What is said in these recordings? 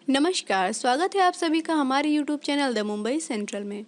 नमस्कार, स्वागत है आप सभी का हमारे YouTube channel the Mumbai central में।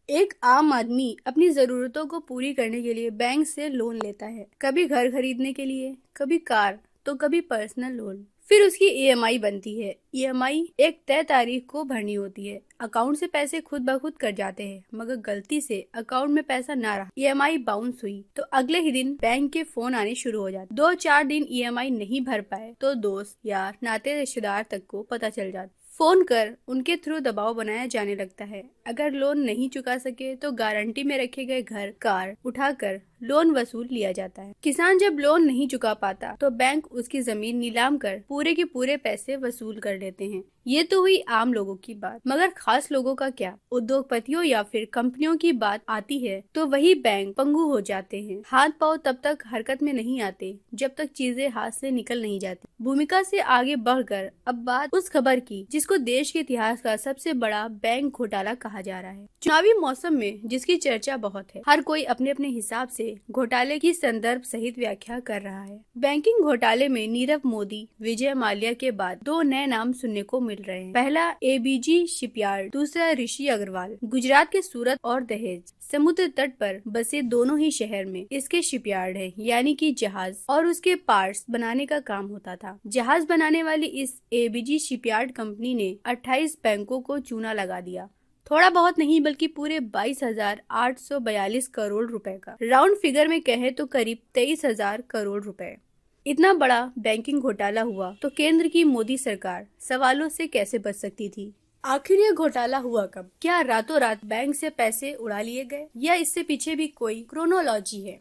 एक आम आदमी अपनी जरूरतों को पूरी करने के लिए बैंक से लोन लेता है। कभी घर खरीदने के लिए, कभी कार, तो कभी पर्सनल लोन। फिर उसकी ईएमआई बनती है। ईएमआई एक तय तारीख को भरनी होती है। अकाउंट से पैसे खुद ब खुद कट जाते हैं, मगर गलती से अकाउंट में पैसा ना रहा, ईएमआई बाउंस हुई, तो अगले ही दिन बैंक के फोन आने शुरू हो जाते। 2-4 दिन ईएमआई नहीं भर पाए तो दोस्त, यार, नाते, रिश्तेदार तक को पता चल जाता। फोन कर उनके थ्रू दबाव बनाया जाने लगता है। अगर लोन नहीं चुका सके तो गारंटी में रखे गए घर, कार उठाकर लोन वसूल लिया जाता है। किसान जब लोन नहीं चुका पाता तो बैंक उसकी जमीन नीलाम कर पूरे के पूरे पैसे वसूल कर लेते हैं। ये तो हुई आम लोगों की बात, मगर खास लोगों का क्या? उद्योगपतियों या फिर कंपनियों की बात आती है तो वही बैंक पंगु हो जाते हैं। हाथ पांव तब तक हरकत में नहीं आते जब तक चीजें हाथ से निकल नहीं जाती। भूमिका से आगे बढ़कर अब बात उस खबर की जिसको देश के इतिहास का सबसे बड़ा बैंक घोटाला कहा जा रहा है। चुनावी मौसम में जिसकी चर्चा बहुत है, हर कोई अपने अपने हिसाब से घोटाले की संदर्भ सहित व्याख्या कर रहा है। बैंकिंग घोटाले में नीरव मोदी, विजय माल्या के बाद दो नए नाम सुनने को मिल रहे हैं। पहला एबीजी शिपयार्ड, दूसरा ऋषि अग्रवाल। गुजरात के सूरत और दहेज समुद्र तट पर बसे दोनों ही शहर में इसके शिपयार्ड है, यानी कि जहाज और उसके पार्ट्स बनाने का काम होता था। जहाज बनाने वाली इस एबीजी शिपयार्ड कंपनी ने 28 बैंकों को चूना लगा दिया। थोड़ा बहुत नहीं बल्कि पूरे 22,842 करोड़ रुपए का। राउंड फिगर में कहे तो करीब 23,000 करोड़ रुपए। इतना बड़ा बैंकिंग घोटाला हुआ तो केंद्र की मोदी सरकार सवालों से कैसे बच सकती थी? आखिर ये घोटाला हुआ कब? क्या रातों रात बैंक से पैसे उड़ा लिए गए, या इससे पीछे भी कोई क्रोनोलॉजी है?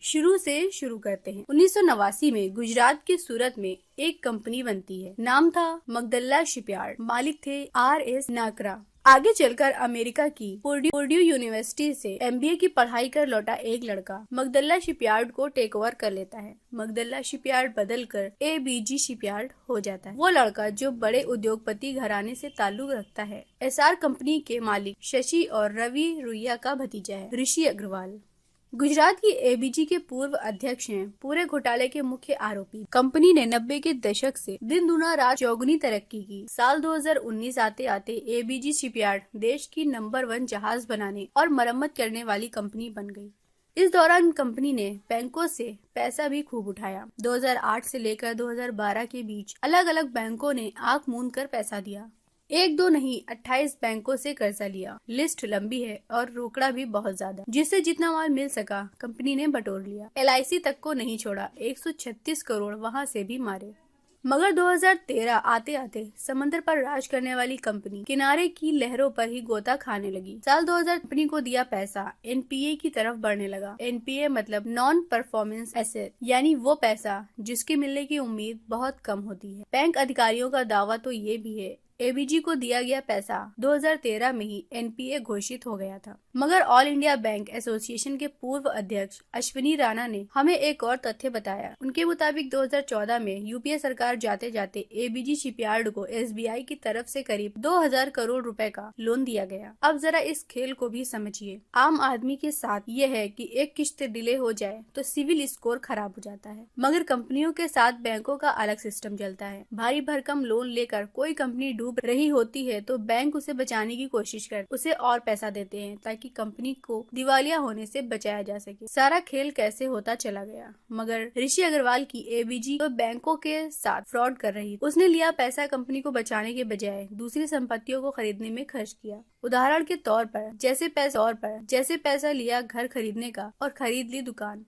शुरू से शुरू करते हैं। 1989 में गुजरात के सूरत में एक कंपनी बनती है। नाम था मगदल्ला शिपयार्ड। मालिक थे RS नाकरा। आगे चलकर अमेरिका की पुर्ड्यू यूनिवर्सिटी से एमबीए की पढ़ाई कर लौटा एक लड़का मगदल्ला शिपयार्ड को टेक ओवर कर लेता है। मगदल्ला शिपयार्ड बदलकर एबीजी शिपयार्ड हो जाता है। वो लड़का जो बड़े उद्योगपति घराने से ताल्लुक रखता है। एसआर कंपनी के मालिक शशि और रवि रुइया का भतीजा है, ऋषि अग्रवाल। गुजरात की एबीजी के पूर्व अध्यक्ष हैं। पूरे घोटाले के मुख्य आरोपी। कंपनी ने 90 के दशक से दिन दुना रात चौगुनी तरक्की की। साल 2019 आते आते एबीजी शिपयार्ड देश की नंबर 1 जहाज बनाने और मरम्मत करने वाली कंपनी बन गई। इस दौरान कंपनी ने बैंकों से पैसा भी खूब उठाया। 2008 से लेकर 2012 के बीच अलग अलग बैंकों ने आंख मूंद कर पैसा दिया। एक दो नहीं, 28 बैंकों से कर्जा लिया। लिस्ट लंबी है और रोकड़ा भी बहुत ज्यादा। जिससे जितना माल मिल सका कंपनी ने बटोर लिया। LIC तक को नहीं छोड़ा, 136 करोड़ वहां से भी मारे। मगर 2013 आते आते समंदर पर राज करने वाली कंपनी किनारे की लहरों पर ही गोता खाने लगी। साल 2000 कंपनी को दिया पैसा NPA की तरफ बढ़ने लगा। NPA मतलब नॉन परफॉर्मेंस एसेट, यानी वो पैसा जिसके मिलने की उम्मीद बहुत कम होती है। बैंक अधिकारियों का दावा तो ये भी है एबीजी को दिया गया पैसा 2013 में ही NPA घोषित हो गया था। मगर ऑल इंडिया बैंक एसोसिएशन के पूर्व अध्यक्ष अश्विनी राणा ने हमें एक और तथ्य बताया। उनके मुताबिक 2014 में यूपीए सरकार जाते जाते एबीजी शिपयार्ड को SBI की तरफ से करीब 2000 करोड़ रुपए का लोन दिया गया। अब जरा इस खेल को भी समझिए। आम आदमी के साथ ये है कि एक किश्त डिले हो जाए तो सिविल स्कोर खराब हो जाता है, मगर कंपनियों के साथ बैंकों का अलग सिस्टम चलता है। भारी भरकम लोन लेकर कोई कंपनी डूब रही होती है तो बैंक उसे बचाने की कोशिश कर उसे और पैसा देते हैं ताकि कंपनी को दिवालिया होने से बचाया जा सके। सारा खेल कैसे होता चला गया। मगर ऋषि अग्रवाल की एबीजी तो बैंकों के साथ फ्रॉड कर रही। उसने लिया पैसा कंपनी को बचाने के बजाय दूसरी संपत्तियों को खरीदने में खर्च किया। उदाहरण के तौर पर जैसे पैसा लिया घर खरीदने का और खरीद ली दुकान।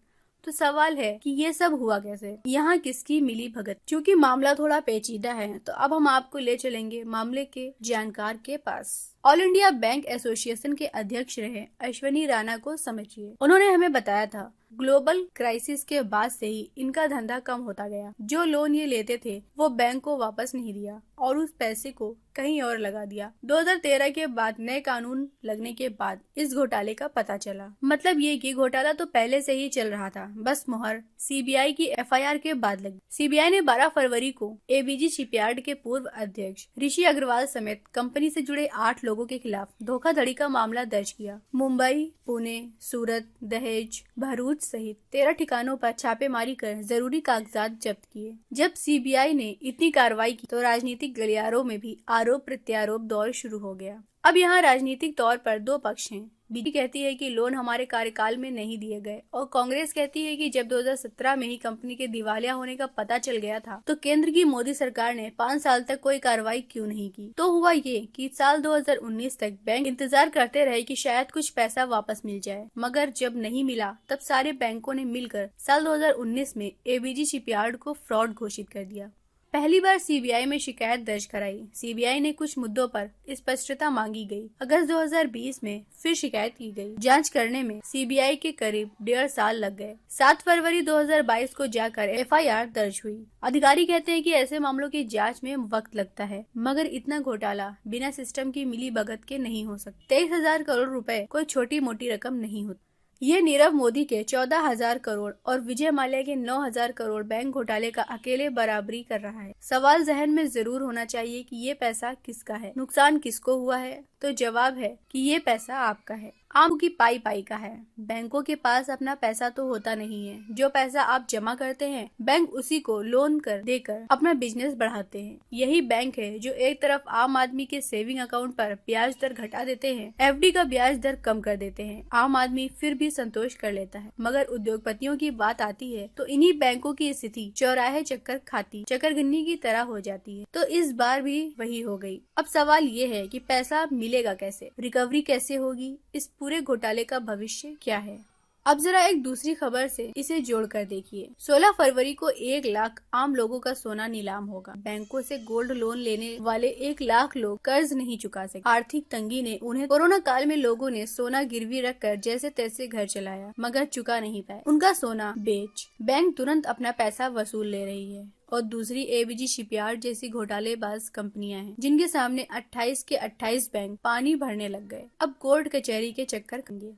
तो सवाल है कि ये सब हुआ कैसे, यहाँ किसकी मिली भगत? क्योंकि मामला थोड़ा पेचीदा है तो अब हम आपको ले चलेंगे मामले के जानकार के पास। ऑल इंडिया बैंक एसोसिएशन के अध्यक्ष रहे अश्विनी राणा को समझिए। उन्होंने हमें बताया था ग्लोबल क्राइसिस के बाद से ही इनका धंधा कम होता गया। जो लोन ये लेते थे वो बैंक को वापस नहीं दिया और उस पैसे को कहीं और लगा दिया। 2013 के बाद नए कानून लगने के बाद इस घोटाले का पता चला। मतलब ये कि घोटाला तो पहले से ही चल रहा था, बस मुहर CBI की FIR के बाद लगी। CBI ने 12 फरवरी को एबीजी शिपयार्ड के पूर्व अध्यक्ष ऋषि अग्रवाल समेत कंपनी से जुड़े 8 लोगों लोगों के खिलाफ धोखाधड़ी का मामला दर्ज किया। मुंबई, पुणे, सूरत, दहेज, भरूच सहित 13 ठिकानों पर छापेमारी कर जरूरी कागजात जब्त किए। जब सीबीआई ने इतनी कार्रवाई की तो राजनीतिक गलियारों में भी आरोप प्रत्यारोप दौर शुरू हो गया। अब यहाँ राजनीतिक तौर पर दो पक्ष हैं। बीजेपी कहती है कि लोन हमारे कार्यकाल में नहीं दिए गए और कांग्रेस कहती है कि जब 2017 में ही कंपनी के दिवालिया होने का पता चल गया था तो केंद्र की मोदी सरकार ने 5 साल तक कोई कार्रवाई क्यों नहीं की। तो हुआ ये कि साल 2019 तक बैंक इंतजार करते रहे कि शायद कुछ पैसा वापस मिल जाए, मगर जब नहीं मिला तब सारे बैंकों ने मिलकर साल 2019 में एबीजी शिपयार्ड को फ्रॉड घोषित कर दिया। पहली बार सीबीआई में शिकायत दर्ज कराई। सीबीआई ने कुछ मुद्दों पर स्पष्टता मांगी गई। अगस्त 2020 में फिर शिकायत की गई। जांच करने में सीबीआई के करीब 1.5 साल लग गए। 7 फरवरी 2022 को जाकर एफआईआर दर्ज हुई। अधिकारी कहते हैं कि ऐसे मामलों की जांच में वक्त लगता है, मगर इतना घोटाला बिना सिस्टम की मिलीभगत के नहीं हो सकता। 23,000 करोड़ रुपए कोई छोटी मोटी रकम नहीं होती। ये नीरव मोदी के 14,000 करोड़ और विजय माल्या के 9,000 करोड़ बैंक घोटाले का अकेले बराबरी कर रहा है। सवाल जहन में जरूर होना चाहिए कि ये पैसा किसका है, नुकसान किसको हुआ है। तो जवाब है कि ये पैसा आपका है, आम की पाई पाई का है। बैंकों के पास अपना पैसा तो होता नहीं है। जो पैसा आप जमा करते हैं बैंक उसी को लोन कर देकर अपना बिजनेस बढ़ाते हैं। यही बैंक है जो एक तरफ आम आदमी के सेविंग अकाउंट पर ब्याज दर घटा देते हैं, एफडी का ब्याज दर कम कर देते हैं। आम आदमी फिर भी संतोष कर लेता है, मगर उद्योगपतियों की बात आती है तो इन्हीं बैंकों की स्थिति चौराहे चक्कर खाती चक्करगन्नी की तरह हो जाती है। तो इस बार भी वही हो गई। अब सवाल ये है कि पैसा मिलेगा कैसे, रिकवरी कैसे होगी, इस पूरे घोटाले का भविष्य क्या है। अब जरा एक दूसरी खबर से इसे जोड़कर देखिए। 16 फरवरी को 1 लाख आम लोगों का सोना नीलाम होगा। बैंकों से गोल्ड लोन लेने वाले 1 लाख लोग कर्ज नहीं चुका सके। आर्थिक तंगी ने उन्हें कोरोना काल में लोगों ने सोना गिरवी रखकर जैसे तैसे घर चलाया, मगर चुका नहीं पाए। उनका सोना बेच बैंक तुरंत अपना पैसा वसूल ले रही है। और दूसरी एबीजी शिपयार्ड जैसी घोटालेबाज कंपनियां हैं, जिनके सामने 28 के 28 बैंक पानी भरने लग गए। अब कोर्ट कचहरी के चक्कर करेंगे।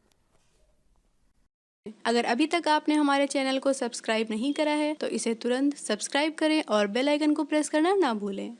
अगर अभी तक आपने हमारे चैनल को सब्सक्राइब नहीं करा है तो इसे तुरंत सब्सक्राइब करें और बेल आइकन को प्रेस करना ना भूलें।